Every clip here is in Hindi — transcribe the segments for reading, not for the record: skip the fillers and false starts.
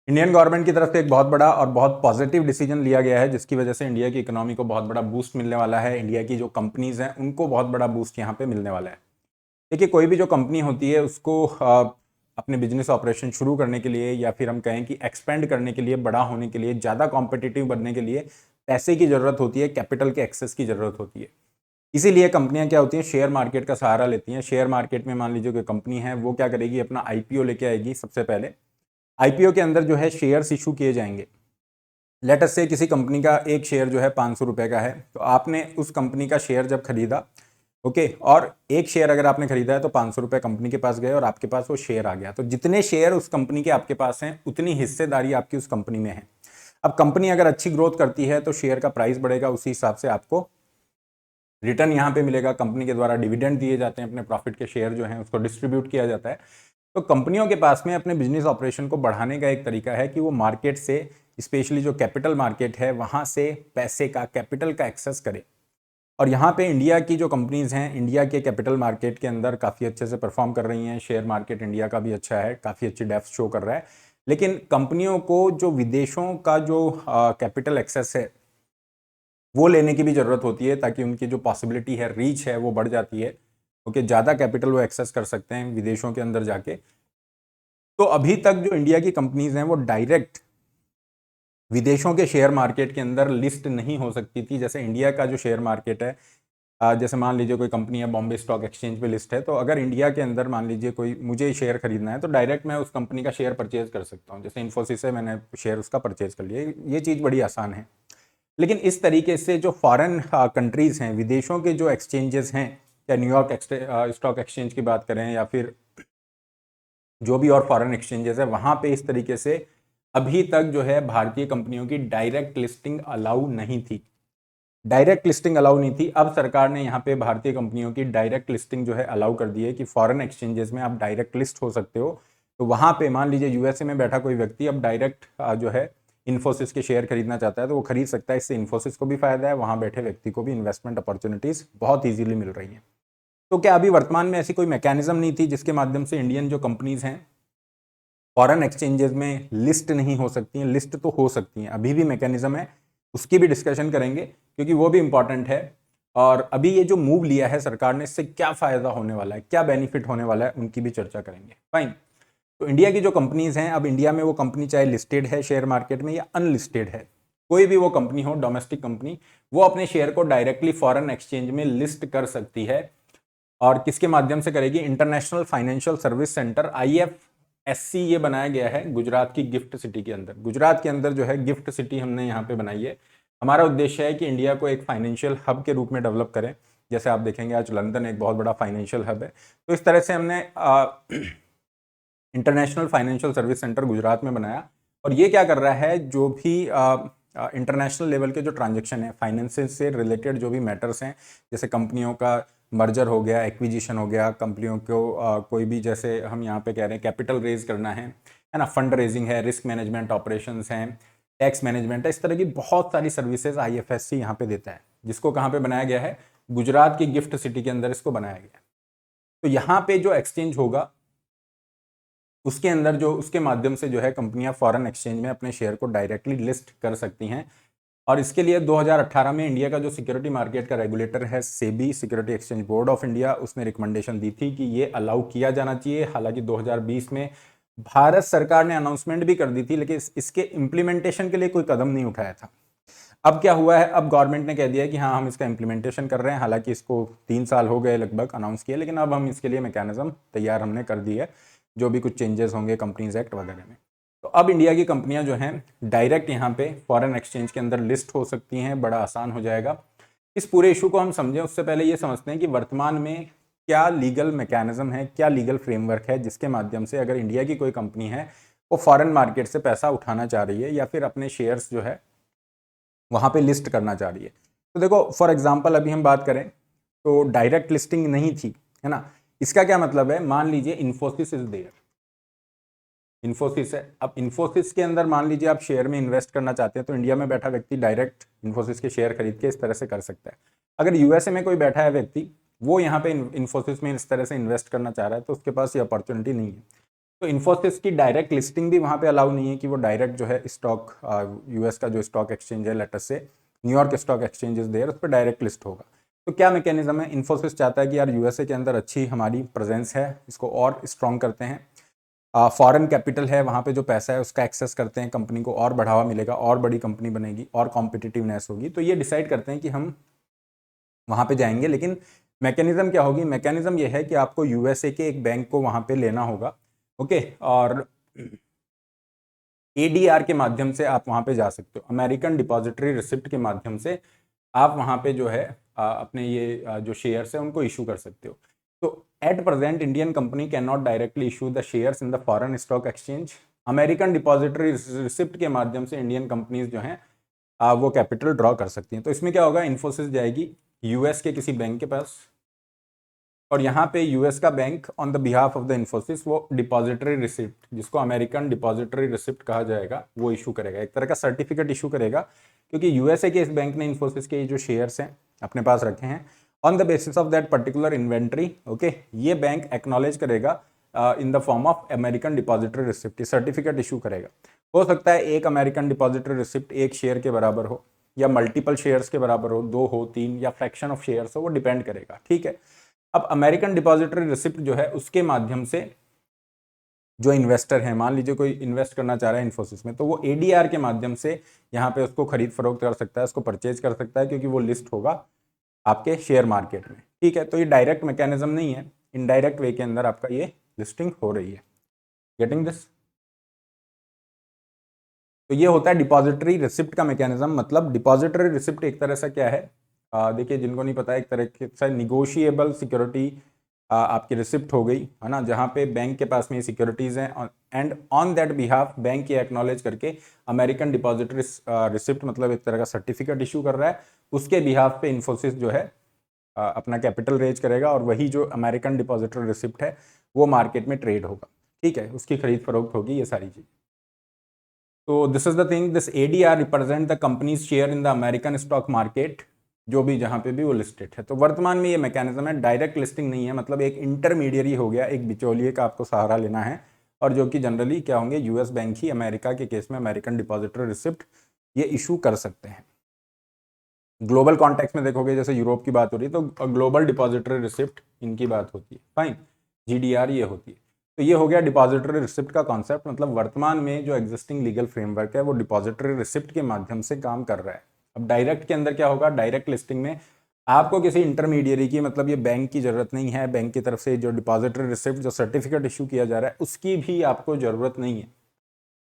इंडियन गवर्नमेंट की तरफ से एक बहुत बड़ा और बहुत पॉजिटिव डिसीजन लिया गया है, जिसकी वजह से इंडिया की इकोनॉमी को बहुत बड़ा बूस्ट मिलने वाला है। इंडिया की जो कंपनीज हैं उनको बहुत बड़ा बूस्ट यहाँ पे मिलने वाला है। देखिए, कोई भी जो कंपनी होती है उसको अपने बिजनेस ऑपरेशन शुरू करने के लिए, या फिर हम कहें कि एक्सपेंड करने के लिए, बड़ा होने के लिए, ज़्यादा कॉम्पिटिटिव बनने के लिए पैसे की ज़रूरत होती है, कैपिटल के एक्सेस की ज़रूरत होती है। इसीलिए कंपनियां क्या होती हैं, शेयर मार्केट का सहारा लेती हैं। शेयर मार्केट में मान लीजिए कोई कंपनी है, वो क्या करेगी, अपना आईपीओ लेके आएगी। सबसे पहले आईपीओ के अंदर जो है शेयर्स इशू किए जाएंगे। लेट अस से किसी कंपनी का एक शेयर जो है 500 रुपए का है, तो आपने उस कंपनी का शेयर जब खरीदा, ओके, और एक शेयर अगर आपने खरीदा है तो 500 रुपए कंपनी के पास गए और आपके पास वो शेयर आ गया। तो जितने शेयर उस कंपनी के आपके पास हैं उतनी हिस्सेदारी आपकी उस कंपनी में है। अब कंपनी अगर अच्छी ग्रोथ करती है तो शेयर का प्राइस बढ़ेगा, उसी हिसाब से आपको रिटर्न यहाँ पे मिलेगा। कंपनी के द्वारा डिविडेंड दिए जाते हैं, अपने प्रॉफिट के शेयर जो हैं उसको डिस्ट्रीब्यूट किया जाता है। तो कंपनियों के पास में अपने बिजनेस ऑपरेशन को बढ़ाने का एक तरीका है कि वो मार्केट से, स्पेशली जो कैपिटल मार्केट है, वहां से पैसे का, कैपिटल का एक्सेस करे। और यहाँ पे इंडिया की जो कंपनीज हैं, इंडिया के कैपिटल मार्केट के अंदर काफ़ी अच्छे से परफॉर्म कर रही हैं। शेयर मार्केट इंडिया का भी अच्छा है, काफ़ी अच्छी डेप्थ शो कर रहा है। लेकिन कंपनियों को जो विदेशों का जो कैपिटल एक्सेस है वो लेने की भी ज़रूरत होती है, ताकि उनकी जो पॉसिबिलिटी है, रीच है, वो बढ़ जाती है। ओके, ज़्यादा कैपिटल वो एक्सेस कर सकते हैं विदेशों के अंदर जाके। तो अभी तक जो इंडिया की कंपनीज हैं वो डायरेक्ट विदेशों के शेयर मार्केट के अंदर लिस्ट नहीं हो सकती थी। जैसे इंडिया का जो शेयर मार्केट है, जैसे मान लीजिए कोई कंपनी है, बॉम्बे स्टॉक एक्सचेंज पे लिस्ट है, तो अगर इंडिया के अंदर मान लीजिए कोई, मुझे शेयर खरीदना है, तो डायरेक्ट मैं उस कंपनी का शेयर परचेज कर सकता हूँ। जैसे इन्फोसिस है, मैंने शेयर उसका परचेज कर लिया, ये चीज़ बड़ी आसान है। लेकिन इस तरीके से जो फॉरेन कंट्रीज हैं, विदेशों के जो एक्सचेंजेस हैं, या न्यूयॉर्क स्टॉक एक्सचेंज की बात करें, या फिर जो भी और फॉरेन एक्सचेंजेस है, वहां पे इस तरीके से अभी तक जो है भारतीय कंपनियों की डायरेक्ट लिस्टिंग अलाउ नहीं थी। डायरेक्ट लिस्टिंग अलाउ नहीं थी। अब सरकार ने यहाँ पे भारतीय कंपनियों की डायरेक्ट लिस्टिंग जो है अलाउ कर दी है कि फॉरेन एक्सचेंजेस में आप डायरेक्ट लिस्ट हो सकते हो। तो वहां पे मान लीजिए यूएसए में बैठा कोई व्यक्ति अब डायरेक्ट जो है इन्फोसिस के शेयर खरीदना चाहता है तो वो खरीद सकता है। इससे इन्फोसिस को भी फायदा है, वहां बैठे व्यक्ति को भी इन्वेस्टमेंट अपॉर्चुनिटीज बहुत ईजिली मिल रही हैं। तो क्या अभी वर्तमान में ऐसी कोई मैकेनिज्म नहीं थी जिसके माध्यम से इंडियन जो कंपनीज हैं फॉरेन एक्सचेंजेस में लिस्ट नहीं हो सकती हैं? लिस्ट तो हो सकती हैं, अभी भी मैकेनिज्म है, उसकी भी डिस्कशन करेंगे क्योंकि वो भी इंपॉर्टेंट है। और अभी ये जो मूव लिया है सरकार ने, इससे क्या फायदा होने वाला है, क्या बेनिफिट होने वाला है, उनकी भी चर्चा करेंगे। फाइन। तो इंडिया की जो कंपनीज हैं, अब इंडिया में वो कंपनी चाहे लिस्टेड है शेयर मार्केट में या अनलिस्टेड है, कोई भी वो कंपनी हो, डोमेस्टिक कंपनी, वो अपने शेयर को डायरेक्टली फॉरेन एक्सचेंज में लिस्ट कर सकती है। और किसके माध्यम से करेगी? International financial service centre, IFSC, ये बनाया गया है गुजरात की गिफ्ट सिटी के अंदर। गुजरात के अंदर जो है गिफ्ट सिटी हमने यहाँ पे बनाई है। हमारा उद्देश्य है कि इंडिया को एक फाइनेंशियल हब के रूप में डेवलप करें। जैसे आप देखेंगे आज लंदन एक बहुत बड़ा फाइनेंशियल हब है, तो इस तरह से हमने international financial service centre Gujarat में बनाया। और ये क्या कर रहा है, जो भी इंटरनेशनल लेवल के जो ट्रांजेक्शन है, फाइनेंसेस से रिलेटेड जो भी मैटर्स हैं, जैसे कंपनियों का मर्जर हो गया, एक्विजिशन हो गया, कंपनियों को कोई भी, जैसे हम यहाँ पे कह रहे हैं कैपिटल रेज करना है ना, फंड रेजिंग है, रिस्क मैनेजमेंट ऑपरेशंस हैं, टैक्स मैनेजमेंट है, इस तरह की बहुत सारी सर्विसेज IFSC यहाँ पे देता है, जिसको कहाँ पे बनाया गया है? गुजरात की गिफ्ट सिटी के अंदर इसको बनाया गया है। तो यहाँ पे जो एक्सचेंज होगा उसके अंदर जो, उसके माध्यम से जो है कंपनियां फॉरेन एक्सचेंज में अपने शेयर को डायरेक्टली लिस्ट कर सकती हैं। और इसके लिए 2018 में इंडिया का जो सिक्योरिटी मार्केट का रेगुलेटर है, SEBI, security exchange board of India, उसने रिकमेंडेशन दी थी कि ये अलाउ किया जाना चाहिए। हालांकि 2020 में भारत सरकार ने अनाउंसमेंट भी कर दी थी, लेकिन इसके इम्प्लीमेंटेशन के लिए कोई कदम नहीं उठाया था। अब क्या हुआ है, अब गवर्नमेंट ने कह दिया है कि हाँ, हम इसका इम्प्लीमेंटेशन कर रहे हैं। हालांकि इसको 3 साल हो गए लगभग अनाउंस किए, लेकिन अब हम इसके लिए मैकेनिज्म तैयार हमने कर दी है, जो भी कुछ चेंजेस होंगे कंपनीज एक्ट वगैरह में। तो अब इंडिया की कंपनियां जो हैं डायरेक्ट यहाँ पे फॉरेन एक्सचेंज के अंदर लिस्ट हो सकती हैं, बड़ा आसान हो जाएगा। इस पूरे इशू को हम समझें उससे पहले ये समझते हैं कि वर्तमान में क्या लीगल मैकेनिज्म है, क्या लीगल फ्रेमवर्क है, जिसके माध्यम से अगर इंडिया की कोई कंपनी है वो फॉरेन मार्केट से पैसा उठाना चाह रही है या फिर अपने शेयर्स जो है वहां पे लिस्ट करना चाह रही है। तो देखो, फॉर एग्जांपल अभी हम बात करें तो डायरेक्ट लिस्टिंग नहीं थी, है ना। इसका क्या मतलब है? मान लीजिए इन्फोसिस इज देयर, इन्फोसिस है। अब इन्फोसिस के अंदर मान लीजिए आप शेयर में इन्वेस्ट करना चाहते हैं, तो इंडिया में बैठा व्यक्ति डायरेक्ट इन्फोसिस के शेयर खरीद के इस तरह से कर सकता है। अगर यूएसए में कोई बैठा है व्यक्ति, वो यहाँ पे इन्फोसिस में इस तरह से इन्वेस्ट करना चाह रहा है, तो उसके पास ये अपॉर्चुनिटी नहीं है। तो इन्फोसिस की डायरेक्ट लिस्टिंग भी वहाँ पे अलाउ नहीं है कि वो डायरेक्ट जो है स्टॉक यूएस का जो स्टॉक एक्सचेंज है लेटर से New York stock exchange is there, उस पर डायरेक्ट लिस्ट होगा। तो क्या मैकेनिज्म है, इन्फोसिस चाहता है कि यार यूएसए के अंदर अच्छी हमारी प्रेजेंस है, इसको और स्ट्रॉन्ग करते हैं, फॉरेन कैपिटल है वहाँ पे जो पैसा है उसका एक्सेस करते हैं, कंपनी को और बढ़ावा मिलेगा, और बड़ी कंपनी बनेगी, और कॉम्पिटिटिवनेस होगी। तो ये डिसाइड करते हैं कि हम वहाँ पे जाएंगे। लेकिन मैकेनिज्म क्या होगी, मैकेनिज्म ये है कि आपको यूएसए के एक बैंक को वहाँ पे लेना होगा, ओके, और एडीआर के माध्यम से आप वहाँ पे जा सकते हो, अमेरिकन डिपॉजिटरी रिसिप्ट के माध्यम से आप वहाँ पे जो है अपने ये जो शेयर्स है उनको इशू कर सकते हो। तो at present Indian company can not directly issue the shares in the foreign stock exchange. American depository receipt के माध्यम से इंडियन कंपनीज जो हैं वो कैपिटल ड्रॉ कर सकती हैं। तो इसमें क्या होगा, इन्फोसिस जाएगी यूएस के किसी बैंक के पास, और यहाँ पे यूएस का bank on the behalf of the Infosys वो डिपॉजिटरी रिसिप्ट, जिसको अमेरिकन डिपॉजिटरी रिसिप्ट कहा जाएगा, वो इशू करेगा, एक तरह का सर्टिफिकेट इशू करेगा, क्योंकि यूएसए के इस बैंक ने इन्फोसिस के जो शेयर्स हैं अपने पास रखे हैं, on the basis of that particular inventory, okay, ये बैंक एक्नॉलेज करेगा in the form of American depository receipt, certificate issue करेगा। हो सकता है एक अमेरिकन डिपॉजिटरी रिसिप्ट एक शेयर के बराबर हो, या मल्टीपल शेयर्स के बराबर हो, 2 हो, 3, या फ्रैक्शन ऑफ शेयर्स हो, वो डिपेंड करेगा, ठीक है। अब अमेरिकन डिपॉजिटरी रिसिप्ट जो है उसके माध्यम से जो इन्वेस्टर है, मान लीजिए कोई इन्वेस्ट करना चाह रहा है इन्फोसिस में, तो वो एडीआर के माध्यम से यहाँ पे उसको खरीद फरोख्त कर सकता है, उसको परचेज कर सकता है, क्योंकि वो लिस्ट होगा आपके शेयर मार्केट में, ठीक है। तो ये डायरेक्ट मैकेनिज्म नहीं है, इनडायरेक्ट वे के अंदर आपका ये लिस्टिंग हो रही है। Getting this? तो ये होता है डिपॉजिटरी रिसिप्ट का मैकेनिज्म। मतलब डिपॉजिटरी रिसिप्ट एक तरह से क्या है, देखिए जिनको नहीं पता, एक तरह से निगोशिएबल सिक्योरिटी आपकी रिसिप्ट हो गई, है ना, जहाँ पे बैंक के पास में ये सिक्योरिटीज हैं, and on that behalf bank ये एक्नॉलेज करके अमेरिकन डिपॉजिटरी रिसिप्ट, मतलब एक तरह का सर्टिफिकेट इशू कर रहा है, उसके बिहाफ पे इन्फोसिस जो है अपना कैपिटल रेज करेगा, और वही जो अमेरिकन डिपॉजिटरी रिसिप्ट है वो मार्केट में ट्रेड होगा, ठीक है, उसकी खरीद फरोख्त होगी, ये सारी चीज़। तो this is the thing, this ADR represent the companies share in the American stock market, जो भी जहां पे भी वो लिस्टेड है। तो वर्तमान में ये मैकेनिज्म है, डायरेक्ट लिस्टिंग नहीं है, मतलब एक इंटरमीडियरी हो गया, एक बिचौलिए का आपको सहारा लेना है, और जो कि जनरली क्या होंगे, यूएस बैंक ही अमेरिका के केस में अमेरिकन डिपॉजिटरी रिसिप्ट ये इशू कर सकते हैं। ग्लोबल कॉन्टेक्स्ट में देखोगे, जैसे यूरोप की बात हो रही है तो ग्लोबल डिपॉजिटरी रिसिप्ट इनकी बात होती है, फाइन, जीडीआर ये होती है। तो ये हो गया डिपॉजिटरी रिसिप्ट का कॉन्सेप्ट। मतलब वर्तमान में जो एग्जिस्टिंग लीगल फ्रेमवर्क है वो डिपॉजिटरी रिसिप्ट के माध्यम से काम कर रहा है। अब डायरेक्ट के अंदर क्या होगा, डायरेक्ट लिस्टिंग में आपको किसी इंटरमीडियरी की, मतलब ये बैंक की जरूरत नहीं है, बैंक की तरफ से जो डिपॉजिटरी रिसिप्ट जो सर्टिफिकेट इशू किया जा रहा है उसकी भी आपको जरूरत नहीं है।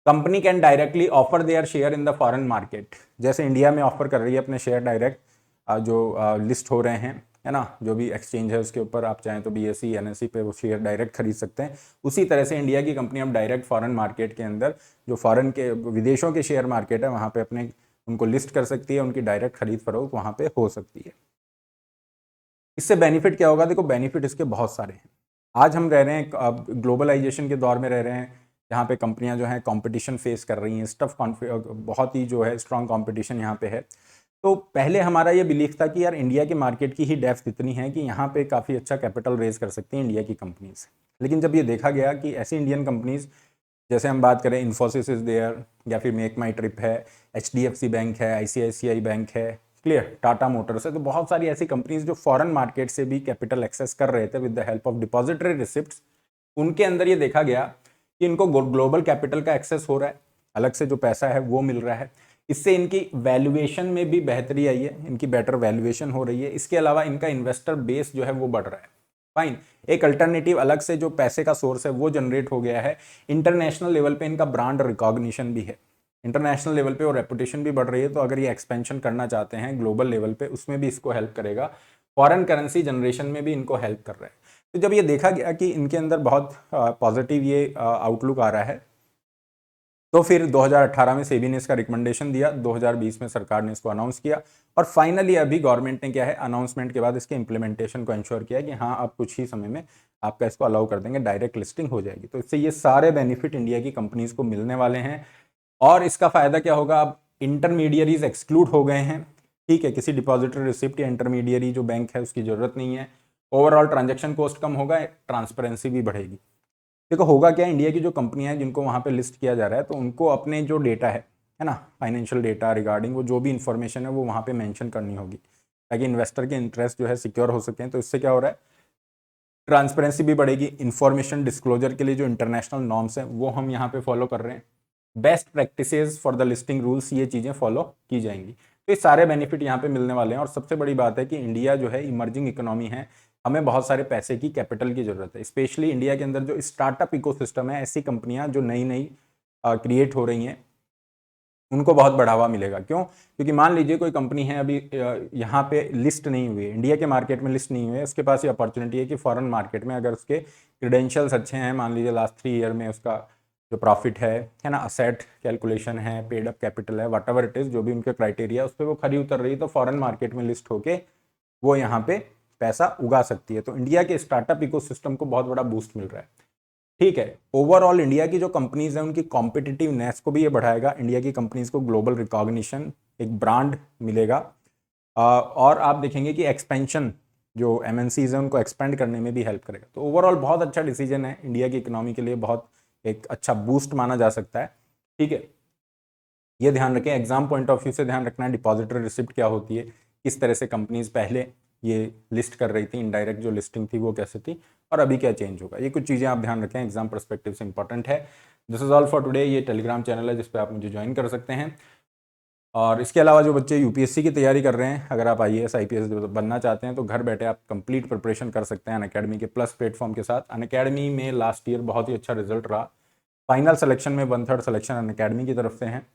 Company can directly offer their share in the foreign market, जैसे इंडिया में ऑफर कर रही है अपने शेयर डायरेक्ट, जो लिस्ट हो रहे हैं, है ना, जो भी एक्सचेंज है उसके ऊपर आप चाहें तो बीएसई एनएसई पे वो शेयर डायरेक्ट खरीद सकते हैं। उसी तरह से इंडिया की कंपनी अब डायरेक्ट फॉरेन मार्केट के अंदर, जो फॉरेन के विदेशों के शेयर मार्केट है वहाँ पे अपने उनको लिस्ट कर सकती है, उनकी डायरेक्ट खरीद फरोख्त वहाँ पे हो सकती है। इससे बेनिफिट क्या होगा, देखो बेनिफिट इसके बहुत सारे हैं। आज हम रह रहे हैं अब ग्लोबलाइजेशन के दौर में रह रहे हैं, जहाँ पे कंपनियां जो हैं कंपटीशन फेस कर रही हैं, बहुत ही जो है स्ट्रांग कंपटीशन यहाँ पे है। तो पहले हमारा ये बिलीफ था कि यार इंडिया के मार्केट की ही डेप्थ इतनी है कि यहाँ पे काफ़ी अच्छा कैपिटल रेज कर सकती हैं इंडिया की कंपनीज। लेकिन जब ये देखा गया कि ऐसी इंडियन कंपनीज, जैसे हम बात करें इन्फोसिस इज देयर, या फिर मेक माई ट्रिप है, एचडीएफसी बैंक है, आईसीआईसीआई बैंक है, क्लियर, टाटा मोटर्स है, तो बहुत सारी ऐसी कंपनीज जो फॉरेन मार्केट से भी कैपिटल एक्सेस कर रहे थे with the help of depository receipts, उनके अंदर ये देखा गया कि इनको ग्लोबल कैपिटल का एक्सेस हो रहा है, अलग से जो पैसा है वो मिल रहा है, इससे इनकी वैल्यूएशन में भी बेहतरी आई है, इनकी बेटर वैल्यूएशन हो रही है, इसके अलावा इनका इन्वेस्टर बेस जो है वो बढ़ रहा है, फाइन, एक अल्टरनेटिव अलग से जो पैसे का सोर्स है वो जनरेट हो गया है, इंटरनेशनल लेवल पे इनका ब्रांड रिकॉग्निशन भी है, इंटरनेशनल लेवल पे और रेपुटेशन भी बढ़ रही है। तो अगर ये एक्सपेंशन करना चाहते हैं ग्लोबल लेवल पे, उसमें भी इसको हेल्प करेगा, फॉरेन करेंसी जनरेशन में भी इनको हेल्प कर रहा है। तो जब ये देखा गया कि इनके अंदर बहुत पॉजिटिव ये आउटलुक आ रहा है, तो फिर 2018 में सेबी ने इसका रिकमेंडेशन दिया, 2020 में सरकार ने इसको अनाउंस किया, और फाइनली अभी गवर्नमेंट ने क्या है, अनाउंसमेंट के बाद इसके इंप्लीमेंटेशन को इंश्योर किया कि हाँ अब कुछ ही समय में आपका इसको अलाउ कर देंगे, डायरेक्ट लिस्टिंग हो जाएगी। तो इससे ये सारे बेनिफिट इंडिया की कंपनीज को मिलने वाले हैं, और इसका फायदा क्या होगा, अब इंटरमीडियरीज एक्सक्लूड हो गए हैं, ठीक है, किसी डिपॉजिटरी रिसिप्ट या इंटरमीडियरी जो बैंक है उसकी जरूरत नहीं है, ओवरऑल ट्रांजेक्शन कॉस्ट कम होगा, ट्रांसपेरेंसी भी बढ़ेगी। देखो होगा क्या, इंडिया की जो कंपनियां हैं जिनको वहाँ पे लिस्ट किया जा रहा है, तो उनको अपने जो डेटा है ना, फाइनेंशियल डेटा रिगार्डिंग वो जो भी इंफॉर्मेशन है वो वहाँ पे मेंशन करनी होगी, ताकि इन्वेस्टर के इंटरेस्ट जो है सिक्योर हो सकें। तो इससे क्या हो रहा है, ट्रांसपेरेंसी भी बढ़ेगी। इंफॉर्मेशन डिस्क्लोजर के लिए जो इंटरनेशनल नॉर्म्स हैं वो हम यहाँ पे फॉलो कर रहे हैं। Best practices for the listing rules, ये चीज़ें फॉलो की जाएंगी। तो ये सारे बेनिफिट यहाँ पे मिलने वाले हैं। और सबसे बड़ी बात है कि इंडिया जो है इमर्जिंग इकोनॉमी है, हमें बहुत सारे पैसे की, कैपिटल की जरूरत है। स्पेशली इंडिया के अंदर जो स्टार्टअप इकोसिस्टम है, ऐसी कंपनियां जो नई नई क्रिएट हो रही हैं, उनको बहुत बढ़ावा मिलेगा। क्यों? क्योंकि मान लीजिए कोई कंपनी है अभी यहाँ पे लिस्ट नहीं हुई है, इंडिया के मार्केट में लिस्ट नहीं हुई है, उसके पास ये अपॉर्चुनिटी है कि फॉरेन मार्केट में अगर उसके क्रीडेंशियल्स अच्छे हैं, मान लीजिए लास्ट 3 ईयर में उसका जो प्रॉफिट है ना, असेट कैलकुलेशन है, पेड अप कैपिटल है, वट एवर इट इज़, जो भी उनके क्राइटेरिया उस पर वो खरी उतर रही है, तो फॉरेन मार्केट में लिस्ट होके वो यहाँ पे पैसा उगा सकती है। तो इंडिया के स्टार्टअप इकोसिस्टम को बहुत बड़ा बूस्ट मिल रहा है। ठीक है, ओवरऑल इंडिया की जो कंपनीज हैं उनकी कॉम्पिटिटिवनेस को भी ये बढ़ाएगा। इंडिया की कंपनीज को ग्लोबल रिकॉग्निशन, एक ब्रांड मिलेगा। और आप देखेंगे कि एक्सपेंशन, जो एमएनसीज हैं उनको एक्सपेंड करने में भी हेल्प करेगा। तो ओवरऑल बहुत अच्छा डिसीजन है, इंडिया की इकोनॉमी के लिए बहुत एक अच्छा बूस्ट माना जा सकता है। ठीक है, ये ध्यान रखें, एग्जाम पॉइंट ऑफ व्यू से ध्यान रखना है डिपॉजिटरी रिसिप्ट क्या होती है, किस तरह से कंपनीज पहले ये लिस्ट कर रही थी, इनडायरेक्ट जो लिस्टिंग थी वो कैसे थी, और अभी क्या चेंज होगा। ये कुछ चीज़ें आप ध्यान रखें, एग्जाम परस्पेक्टिव से इंपॉर्टेंट है। This is all for today. ये टेलीग्राम चैनल है जिस पे आप मुझे ज्वाइन कर सकते हैं। और इसके अलावा जो बच्चे यूपीएससी की तैयारी कर रहे हैं, अगर आप आईएएस आईपीएस बनना चाहते हैं तो घर बैठे आप कंप्लीट प्रिपरेशन कर सकते हैं अनअकैडमी के प्लस प्लेटफॉर्म के साथ। अनअकैडमी में लास्ट ईयर बहुत ही अच्छा रिजल्ट रहा, फाइनल सिलेक्शन में 1/3 सिलेक्शन अनअकैडमी की तरफ से है।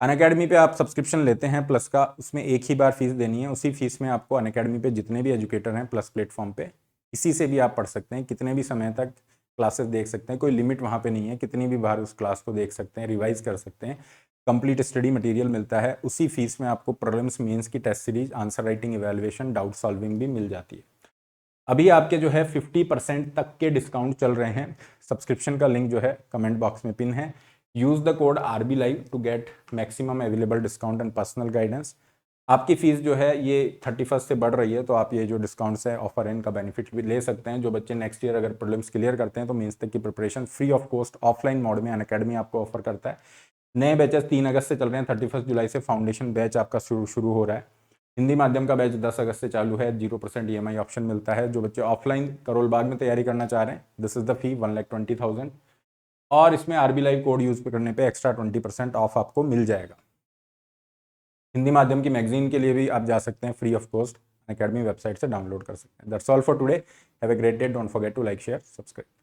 अनअकैडमी पे आप सब्सक्रिप्शन लेते हैं प्लस का, उसमें एक ही बार फीस देनी है, उसी फीस में आपको अनअकैडमी पे जितने भी एजुकेटर हैं प्लस प्लेटफॉर्म पे, किसी से भी आप पढ़ सकते हैं, कितने भी समय तक क्लासेस देख सकते हैं, कोई लिमिट वहाँ पे नहीं है, कितनी भी बार उस क्लास को देख सकते हैं, रिवाइज कर सकते हैं, कंप्लीट स्टडी मटेरियल मिलता है। उसी फीस में आपको प्रीलिम्स मेंस की test series, answer writing, evaluation, doubt solving भी मिल जाती है। अभी आपके जो है 50% तक के डिस्काउंट चल रहे हैं। सब्सक्रिप्शन का लिंक जो है कमेंट बॉक्स में पिन है। Use the code RB Live to get maximum available discount and personal guidance. आपकी फीस जो है ये 31 से बढ़ रही है, तो आप ये जो डिस्काउंट्स है, ऑफर है, इनका बेनिफिट भी ले सकते हैं। जो बच्चे नेक्स्ट ईयर अगर प्रीलिम्स क्लियर करते हैं तो मेंस तक की preparation free of cost offline mode में अनअकैडमी आपको ऑफर करता है। नए बैचेस 3 अगस्त से चल रहे हैं, 31 जुलाई से फाउंडेशन बैच आपका शुरू हो रहा है। हिंदी माध्यम का बैच 10 अगस्त से चालू है, 0% EMI ऑप्शन मिलता है। जो बच्चे ऑफलाइन करोल बाग में तैयारी करना चाह रहे हैं, दिस इज द फी 1,20,000, और इसमें RB Live कोड यूज करने पे एक्स्ट्रा 20% ऑफ आपको मिल जाएगा। हिंदी माध्यम की मैगजीन के लिए भी आप जा सकते हैं free of cost, Unacademy website से डाउनलोड कर सकते हैं। That's all for today, have a great day, don't forget to like, share, subscribe.